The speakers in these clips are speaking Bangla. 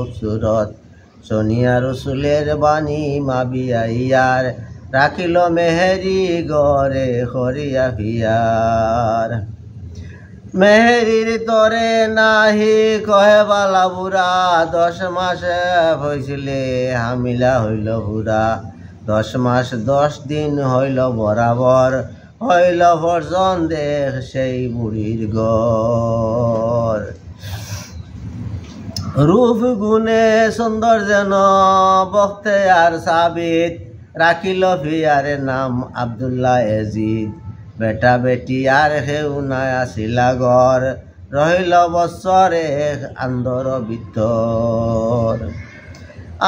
খুবসুরত সোনিয়া রসুলের বাণী মাবিয়া ইয়ার রাখিল মেহেরি গরে খরিয়া ফিয়ার মেহেরির তরে নাহি কহে বালা বুড়া 10 মাসে হইছিলে হামিলা হইল বুড়া 10 মাস 10 দিন হইল বরাবর হইল বর্জন দেখ সেই বুড়ির ঘর রূপ গুণে সুন্দর যেন বক্তে আর সাবিত রাখিল ফিয়ারে নাম আব্দুল্লাহ এজিদ বেটা বেটি আর হেউ নাই আসিলা ঘর রহিল বৎসর এক আন্দর ভিতর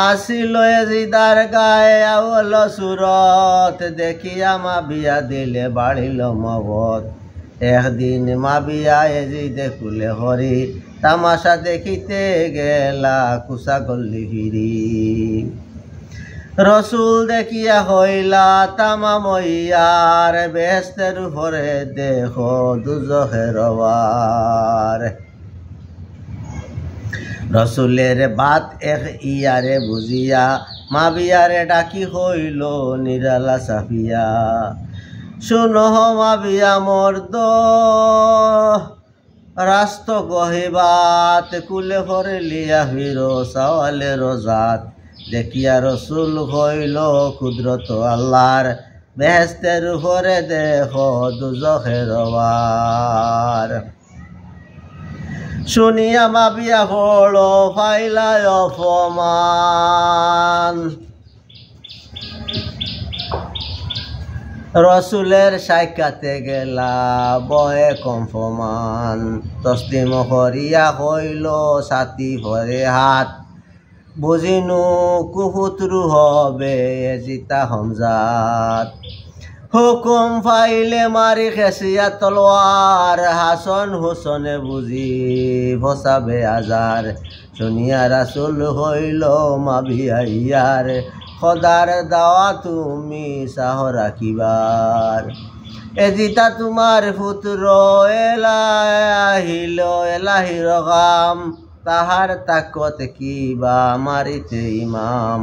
আসিল এজিদার গায়ে আউল সুরত দেখিয়া মা বিয়া দিলে বাড়িল মগত একদিন মা বিয়া এজিদে কুলে হরি তামাশা দেখিতে গেলা কুসা গল্লি ফিরি রসুল দেখিয়া হইলা তামাম ইয়ার বেহেশতের উপরে দেখো দুজখের বার রসুলের বাত এক ইয়ারে বুঝিয়া মা বিয়ারে ডাকি হইল নিরালা সাফিয়া শুনো মা বিয়া মর্দ রাস্ত গহিবাত কুলে ভরে লিয়া হিরো সওয়ালের জাত দেখিয়া রসুল হইল কুদরত আল্লাহর বেহেশতের উপরে দেখো দুজখের বার শুনিয়া মা বিয়া বড় ফাইলায় অপমান রসুলের সাক্ষাতে গেলা বয়ে কম্পমান তসলিম করিয়া হইল ছাতি ভরে হাত বুঝিনু কুহুতরু হবে জিতা হমজাত হুকুম ফাইলে মারি খেসিয়া তলোয়ার হাসন হুসনে বুঝি ফসাবে আজার শুনিয়া রাসুল হইল মা বিয়া ইয়ার খোদার দাওয়া তুমি সাহ রাখিবার এজিতা তোমার পুত্র এলাহিল এলাহির গাম তাহার তাকত কিবা মারিতে ইমাম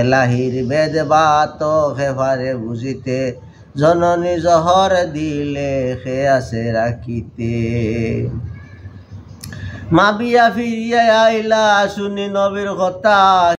এলাহির বেদ বাত হেফারে বুঝিতে জননী জহর দিলে সে আছে রাখিতে মা বিয়া ফিরিয়া আইলা শুনি নবীর কথা